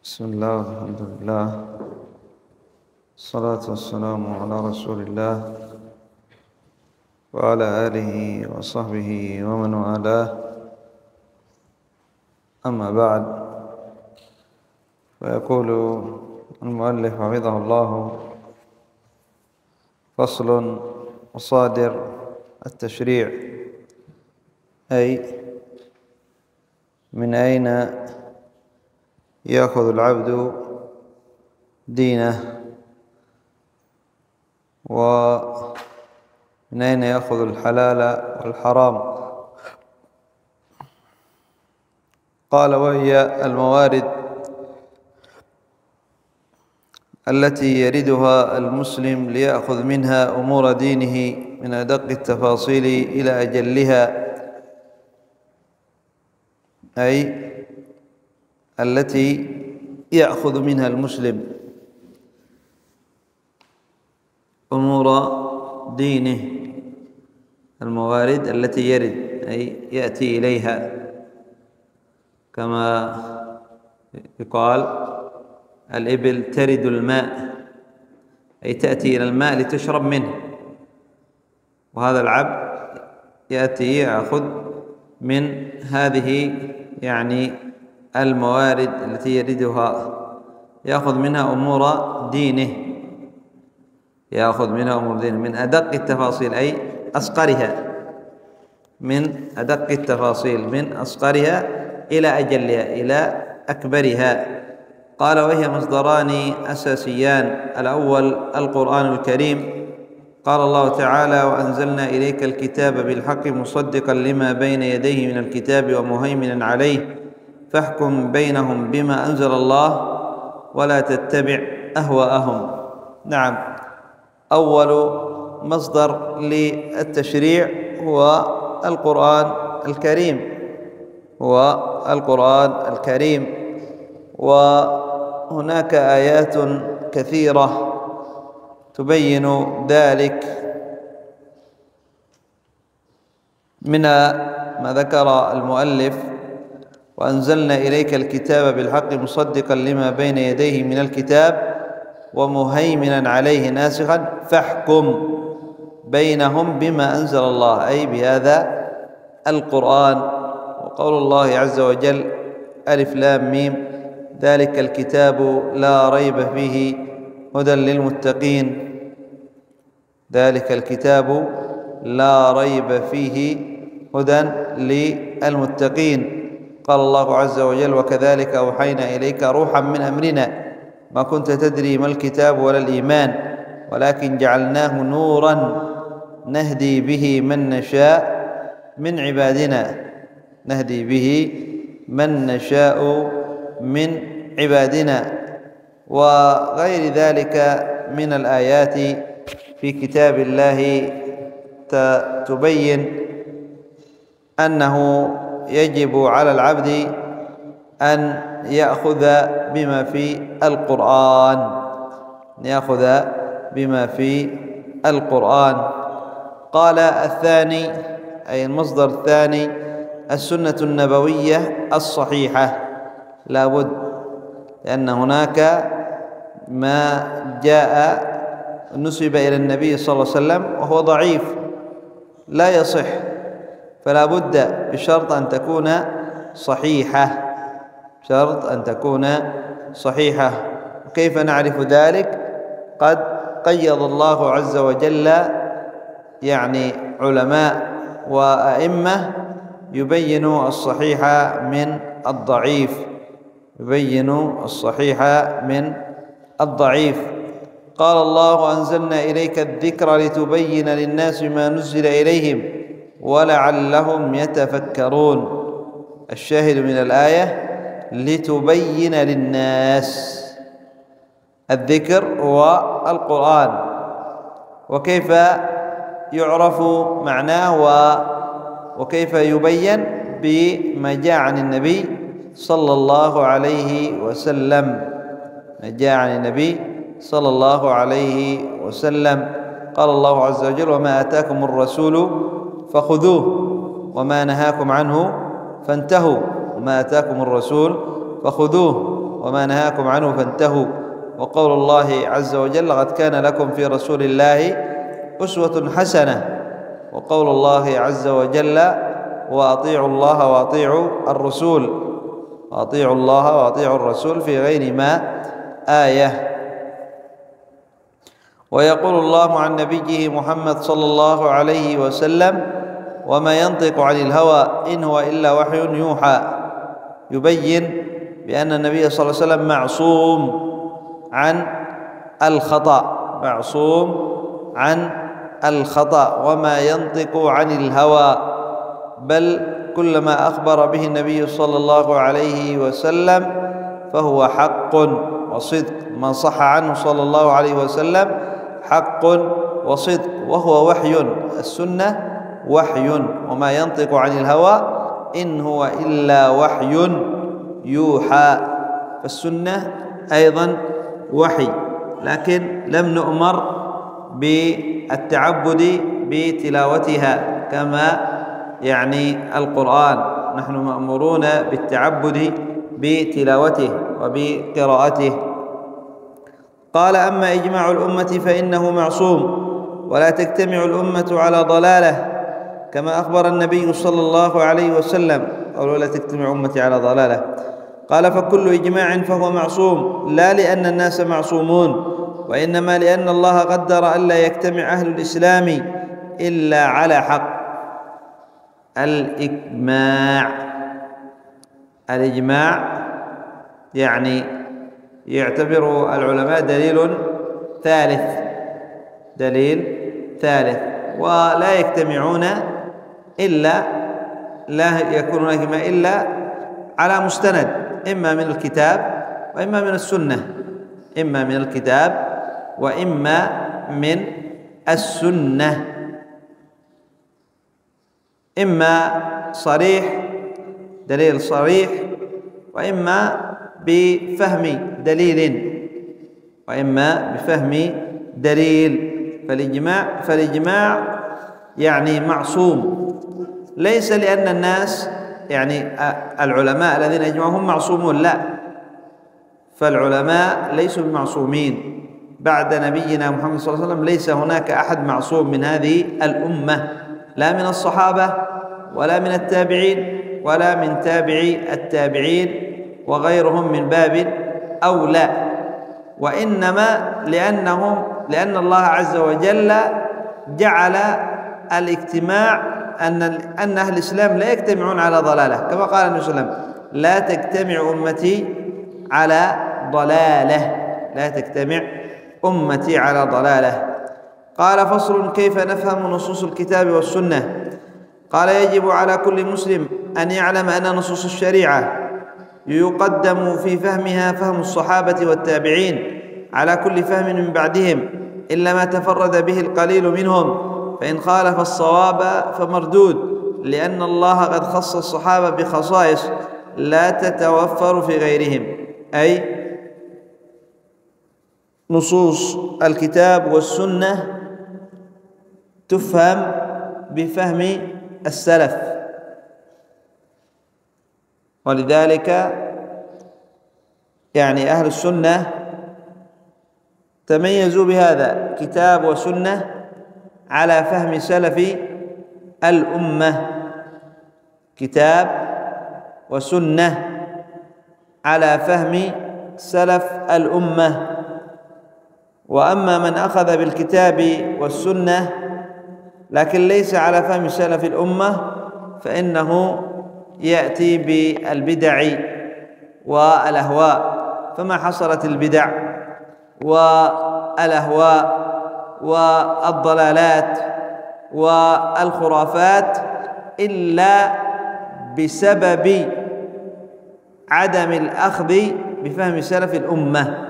بسم الله والحمد لله، الصلاة والسلام على رسول الله وعلى آله وصحبه ومن والاه. أما بعد، فيقول المؤلف حفظه الله: فصل: مصادر التشريع، أي من أين يأخذ العبد دينه، ومن أين يأخذ الحلال والحرام. قال: وهي الموارد التي يردها المسلم ليأخذ منها أمور دينه من أدق التفاصيل إلى أجلها، أي التي يأخذ منها المسلم أمور دينه. الموارد التي يرد أي يأتي إليها، كما يقال الإبل ترد الماء، أي تأتي إلى الماء لتشرب منه، وهذا العبد يأتي يأخذ من هذه الموارد التي يردها، يأخذ منها أمور دينه، من أدق التفاصيل، أي أصغرها، من أدق التفاصيل، من أصغرها إلى أجلها، إلى أكبرها. قال: وهي مصدران أساسيان: الأول القرآن الكريم، قال الله تعالى: وأنزلنا إليك الكتاب بالحق مصدقا لما بين يديه من الكتاب ومهيمنا عليه فاحكم بينهم بما أنزل الله ولا تتبع أهواءهم. نعم، أول مصدر للتشريع هو القرآن الكريم، وهناك آيات كثيرة تبين ذلك، منها ما ذكر المؤلف: وأنزلنا إليك الكتاب بالحق مصدقا لما بين يديه من الكتاب ومهيمنا عليه ناسخا فاحكم بينهم بما أنزل الله، أي بهذا القرآن. وقول الله عز وجل: ألف لام ميم ذلك الكتاب لا ريب فيه هدى للمتقين. ذلك الكتاب لا ريب فيه هدى للمتقين. قال الله عز وجل: وكذلك أوحينا إليك روحا من أمرنا ما كنت تدري ما الكتاب ولا الإيمان ولكن جعلناه نورا نهدي به من نشاء من عبادنا وغير ذلك من الآيات في كتاب الله تبين أنه يجب على العبد أن يأخذ بما في القرآن. قال: الثاني، أي المصدر الثاني، السنة النبوية الصحيحة، لا بد، لأن هناك ما جاء نسب إلى النبي صلى الله عليه وسلم وهو ضعيف لا يصح، فلا بد بشرط أن تكون صحيحة. كيف نعرف ذلك؟ قد قيض الله عز وجل علماء وأئمة يبين الصحيح من الضعيف. قال الله: أنزلنا إليك الذكر لتبين للناس ما نزل إليهم ولعلهم يتفكرون. الشاهد من الآية: لتبين للناس. الذكر هو القرآن، وكيف يعرف معناه وكيف يبين؟ بما جاء عن النبي صلى الله عليه وسلم. قال الله عز وجل: وما آتاكم الرسول فخذوه وما نهاكم عنه فانتهوا. وما نهاكم عنه فانتهوا. وقول الله عز وجل: قد كان لكم في رسول الله أسوة حسنة. وقول الله عز وجل: وأطيعوا الله وأطيعوا الرسول، وأطيعوا الله وأطيعوا الرسول في غير ما آية. ويقول الله عن نبيه محمد صلى الله عليه وسلم: وما ينطق عن الهوى إن هو إلا وحي يوحى، يبين بأن النبي صلى الله عليه وسلم معصوم عن الخطأ، معصوم عن الخطأ. وما ينطق عن الهوى، بل كل ما أخبر به النبي صلى الله عليه وسلم فهو حق وصدق. ما صح عنه صلى الله عليه وسلم حق وصدق، وهو وحي. السنة وحي. وما ينطق عن الهوى إن هو إلا وحي يوحى. فالسنة أيضا وحي، لكن لم نؤمر بالتعبد بتلاوتها كما يعني القرآن، نحن مأمورون بالتعبد بتلاوته وبقراءته. قال: أما إجماع الأمة فإنه معصوم، ولا تجتمع الأمة على ضلالة كما أخبر النبي صلى الله عليه وسلم. قالوا: لا تجتمع أمتي على ضلالة. قال: فكل إجماع فهو معصوم، لا لأن الناس معصومون، وإنما لأن الله قدر ألا يجتمع أهل الإسلام إلا على حق. الإجماع يعني يعتبر العلماء دليل ثالث، ولا يجتمعون إلا، لا يكون إجماع إلا على مستند، إما من الكتاب وإما من السنة، إما من الكتاب وإما من السنة، إما صريح، دليل صريح، وإما بفهم دليل، فالإجماع يعني معصوم، ليس لأن الناس يعني العلماء الذين أجمعوا هم معصومون، لا، فالعلماء ليسوا بمعصومين. بعد نبينا محمد صلى الله عليه وسلم ليس هناك أحد معصوم من هذه الأمة، لا من الصحابة ولا من التابعين ولا من تابعي التابعين وغيرهم من باب أولى، وإنما لأن الله عز وجل جعل الاجتماع أن أهل الإسلام لا يجتمعون على ضلالة، كما قال النبي صلى الله عليه وسلم: لا تجتمع أمتي على ضلالة، لا تجتمع أمتي على ضلالة. قال: فصل: كيف نفهم نصوص الكتاب والسنة؟ قال: يجب على كل مسلم أن يعلم أن نصوص الشريعة يقدم في فهمها فهم الصحابة والتابعين على كل فهم من بعدهم، إلا ما تفرد به القليل منهم، فإن خالف الصواب فمردود، لأن الله قد خص الصحابة بخصائص لا تتوفر في غيرهم. أي نصوص الكتاب والسنة تفهم بفهم السلف، ولذلك يعني أهل السنة تميزوا بهذا، كتاب وسنة على فهم سلف الأمة، كتاب وسنة على فهم سلف الأمة. وأما من أخذ بالكتاب والسنة لكن ليس على فهم سلف الأمة فإنه يأتي بالبدع والأهواء. فما حصلت البدع والأهواء والضلالات والخرافات إلا بسبب عدم الأخذ بفهم سلف الأمة.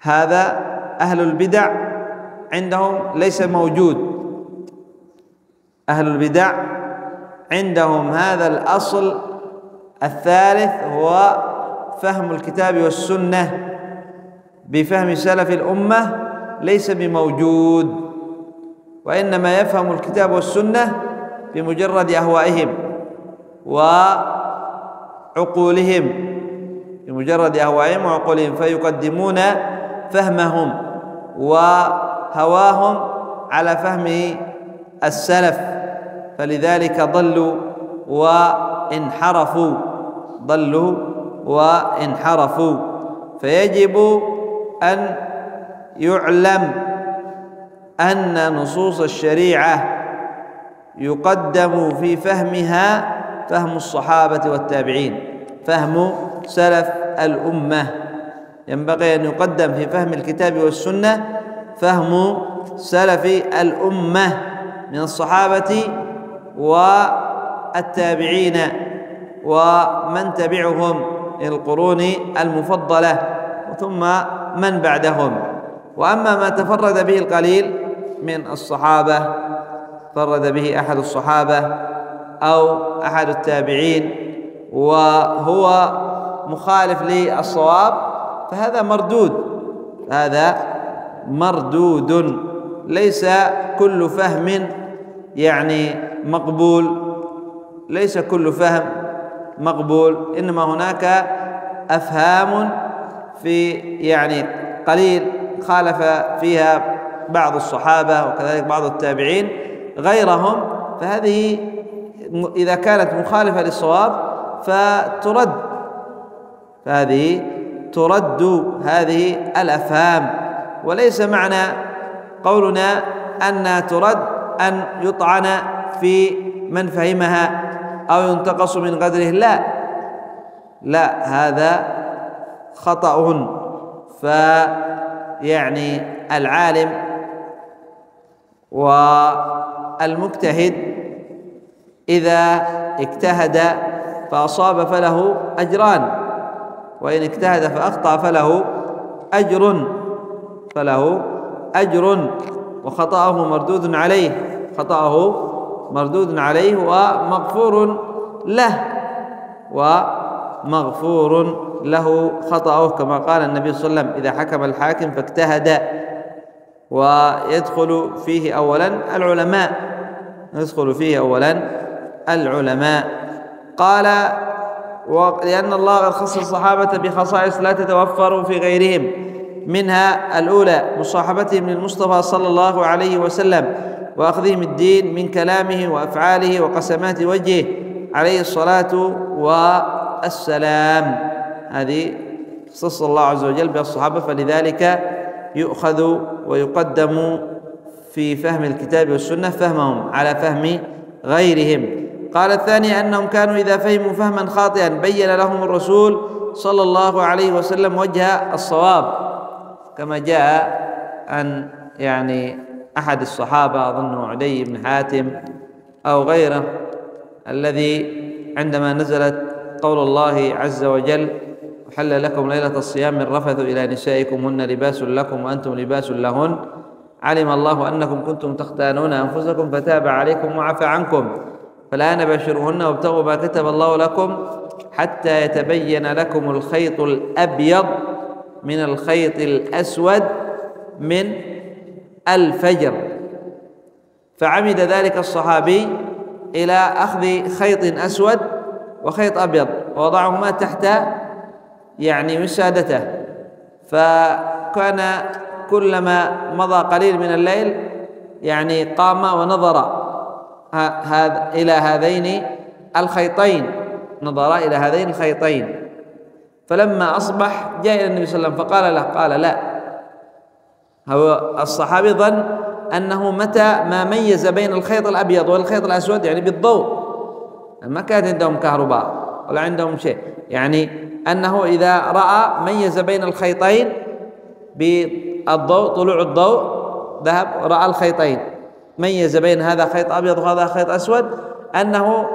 هذا أهل البدع عندهم ليس موجود، أهل البدع عندهم هذا الأصل الثالث هو فهم الكتاب والسنة بفهم سلف الأمة ليس بموجود، وإنما يفهم الكتاب والسنة بمجرد أهوائهم عقولهم، بمجرد أهوائهم وعقولهم، فيقدمون فهمهم وهواهم على فهم السلف، فلذلك ضلوا وانحرفوا. فيجب أن يعلم أن نصوص الشريعة يقدم في فهمها فهم الصحابة والتابعين، فهم سلف الأمة. ينبغي أن يقدم في فهم الكتاب والسنة فهم سلف الأمة من الصحابة والتابعين ومن تبعهم القرون المفضلة ثم من بعدهم. وأما ما تفرد به القليل من الصحابة، فرد به أحد الصحابة أو أحد التابعين وهو مخالف للصواب، فهذا مردود. ليس كل فهم مقبول، إنما هناك أفهام في قليل خالف فيها بعض الصحابة وكذلك بعض التابعين غيرهم، فهذه إذا كانت مخالفة للصواب ترد هذه الأفهام. وليس معنى قولنا أنها ترد أن يطعن في من فهمها أو ينتقص من قدره، لا، هذا خطأ. العالم والمجتهد إذا اجتهد فأصاب فله أجران، وإن اجتهد فأخطأ فله أجر وخطأه مردود عليه ومغفور له خطأه، كما قال النبي صلى الله عليه وسلم: إذا حكم الحاكم فاجتهد. ويدخل فيه أولا العلماء. قال: لأن الله قد خص الصحابة بخصائص لا تتوفر في غيرهم، منها الأولى مصاحبتهم للمصطفى صلى الله عليه وسلم وأخذهم الدين من كلامه وأفعاله وقسمات وجهه عليه الصلاة والسلام. هذه خص الله عز وجل بالصحابة، فلذلك يؤخذ ويقدم في فهم الكتاب والسنة فهمهم على فهم غيرهم. قال: الثاني أنهم كانوا إذا فهموا فهما خاطئا بين لهم الرسول صلى الله عليه وسلم وجه الصواب، كما جاء عن أحد الصحابة أظنه عدي بن حاتم أو غيره، الذي عندما نزلت قول الله عز وجل: أحل لكم ليلة الصيام الرفث إلى نسائكم هن لباس لكم وأنتم لباس لهن، علم الله أنكم كنتم تختانون أنفسكم فتاب عليكم وعفى عنكم، فالآن باشروهن وابتغوا ما كتب الله لكم حتى يتبين لكم الخيط الأبيض من الخيط الأسود من الفجر. فعمد ذلك الصحابي إلى أخذ خيط أسود وخيط أبيض ووضعهما تحت وسادته، فكان كلما مضى قليل من الليل قام ونظر إلى هذين الخيطين، فلما أصبح جاء إلى النبي صلى الله عليه وسلم فقال له، قال: لا. هو الصحابي ظن أنه متى ما ميز بين الخيط الأبيض والخيط الأسود بالضوء، ما كانت عندهم كهرباء ولا عندهم شيء، أنه إذا رأى ميز بين الخيطين بالضوء، طلوع الضوء ذهب رأى الخيطين، ميز بين هذا خيط أبيض وهذا خيط أسود، أنه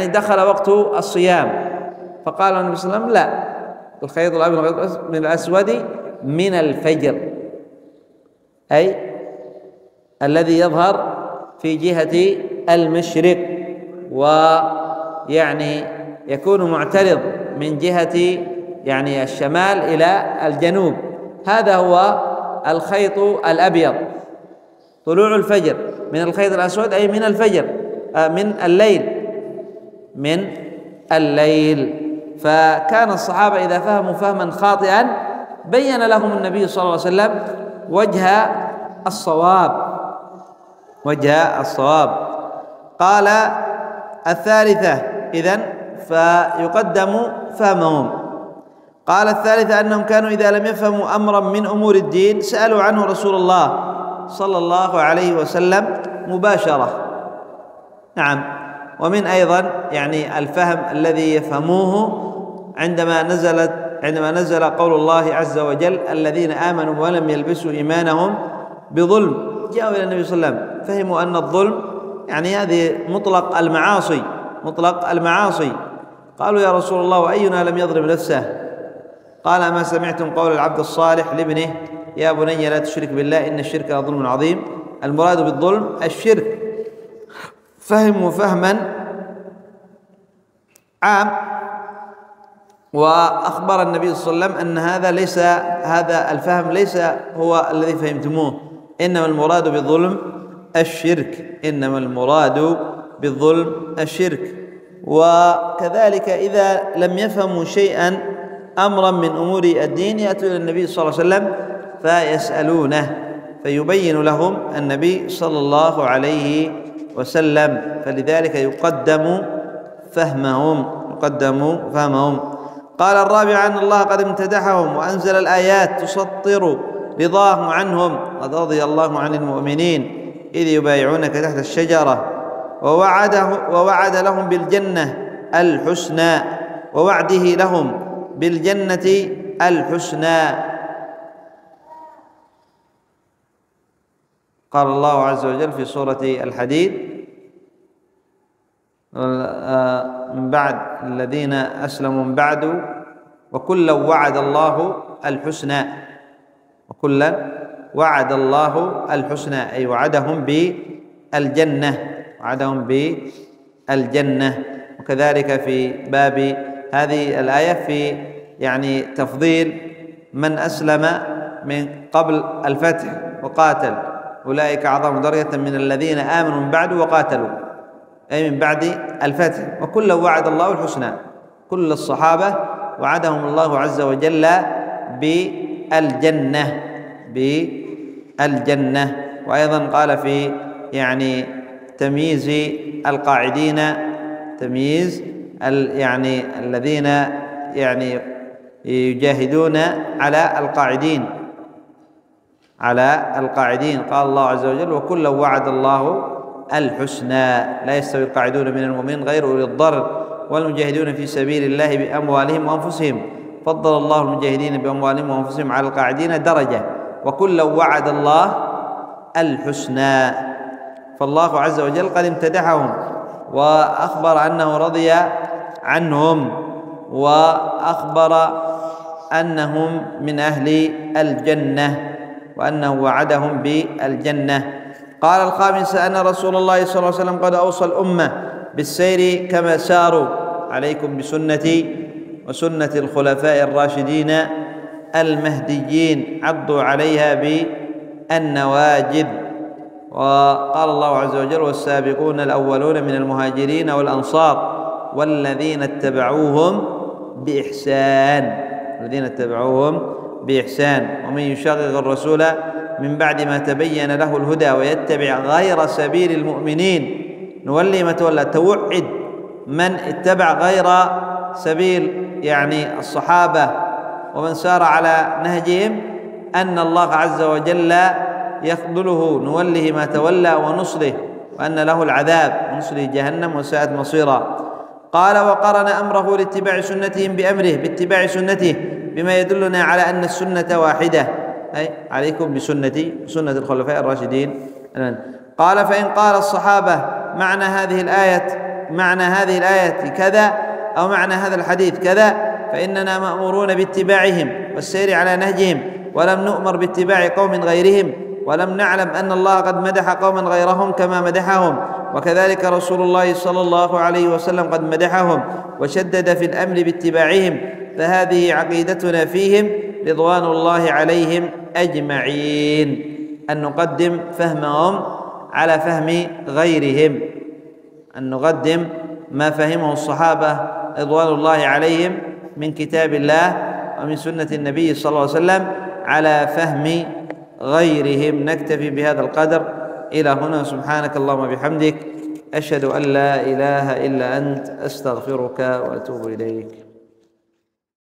دخل وقت الصيام. فقال النبي صلى الله عليه وسلم: لا، الخيط الأبيض من الأسود من الفجر، أي الذي يظهر في جهة المشرق، يكون معترض من جهة الشمال إلى الجنوب، هذا هو الخيط الأبيض. طلوع الفجر من الخيط الأسود أي من الفجر، من الليل. فكان الصحابة إذا فهموا فهما خاطئا بين لهم النبي صلى الله عليه وسلم وجه الصواب. قال الثالثة إذن فيقدم فهمهم. قال الثالثة أنهم كانوا إذا لم يفهموا أمرا من أمور الدين سألوا عنه رسول الله صلى الله عليه وسلم مباشرة. نعم. ومن أيضا يعني الفهم الذي يفهموه عندما نزل قول الله عز وجل الذين آمنوا ولم يلبسوا إيمانهم بظلم، جاءوا إلى النبي صلى الله عليه وسلم فهموا أن الظلم يعني هذه مطلق المعاصي. قالوا يا رسول الله وأينا لم يظلم نفسه؟ قال ما سمعتم قول العبد الصالح لابنه يا بني لا تشرك بالله إن الشرك لظلم عظيم. المراد بالظلم الشرك. فهموا فهما عام، وأخبر النبي صلى الله عليه وسلم أن هذا الفهم ليس هو الذي فهمتموه، إنما المراد بالظلم الشرك. وكذلك إذا لم يفهموا شيئا أمرا من أمور الدين يأتوا إلى النبي صلى الله عليه وسلم فيسألونه فيبين لهم النبي صلى الله عليه وسلم، فلذلك يقدم فهمهم. قال الرابع أن الله قد امتدحهم وأنزل الآيات تسطر رضاه عنهم، قد رضي الله عن المؤمنين إذ يبايعونك تحت الشجرة ووعد لهم بالجنة الحسنى، ووعده لهم بالجنة الحسنى. قال الله عز وجل في سورة الحديد من بعد الذين أسلموا من بعد وكلا وعد الله الحسنى، أي وعدهم بالجنة. وكذلك في باب هذه الآية في يعني تفضيل من أسلم من قبل الفتح وقاتل، أولئك أعظم درجة من الذين آمنوا من بعد وقاتلوا، أي من بعد الفتح. وكلا وعد الله الحسنى، كل الصحابة وعدهم الله عز وجل بالجنة. وأيضا قال في يعني تمييز القاعدين، تمييز يعني الذين يعني يجاهدون على القاعدين، قال الله عز وجل وكلا وعد الله الحسنى لا يستوي القاعدون من المؤمنين غير أولي الضرر والمجاهدون في سبيل الله بأموالهم وأنفسهم، فضل الله المجاهدين بأموالهم وأنفسهم على القاعدين درجة، وكلا وعد الله الحسنى. فالله عز وجل قد امتدحهم وأخبر أنه رضي عنهم، وأخبر أنهم من أهل الجنة، وأنه وعدهم بالجنة. قال الخامس أن رسول الله صلى الله عليه وسلم قد أوصى الأمة بالسير كما ساروا، عليكم بسنتي وسنة الخلفاء الراشدين المهديين عضوا عليها بالنواجذ. وقال الله عز وجل والسابقون الأولون من المهاجرين والأنصار والذين اتبعوهم بإحسان ومن يشاقق الرسول من بعد ما تبين له الهدى ويتبع غير سبيل المؤمنين نولي ما تولى. توعد من اتبع غير سبيل يعني الصحابة ومن سار على نهجهم أن الله عز وجل يخذله، نوله ما تولى ونصله، وأن له العذاب ونصله جهنم وساءت مصيرا. قال وقرن أمره لاتباع سنتهم بأمره باتباع سنته بما يدلنا على أن السنة واحدة، أي عليكم بسنتي وسنة الخلفاء الراشدين. قال فإن قال الصحابة معنى هذه الآية كذا أو معنى هذا الحديث كذا فإننا مأمورون باتباعهم والسير على نهجهم، ولم نؤمر باتباع قوم غيرهم، ولم نعلم أن الله قد مدح قوما غيرهم كما مدحهم، وكذلك رسول الله صلى الله عليه وسلم قد مدحهم وشدد في الأمر باتباعهم، فهذه عقيدتنا فيهم رضوان الله عليهم أجمعين، أن نقدم فهمهم على فهم غيرهم، أن نقدم ما فهمه الصحابة رضوان الله عليهم من كتاب الله ومن سنة النبي صلى الله عليه وسلم على فهم غيرهم. نكتفي بهذا القدر إلى هنا. سبحانك اللهم وبحمدك، أشهد أن لا إله إلا أنت، أستغفرك وأتوب إليك.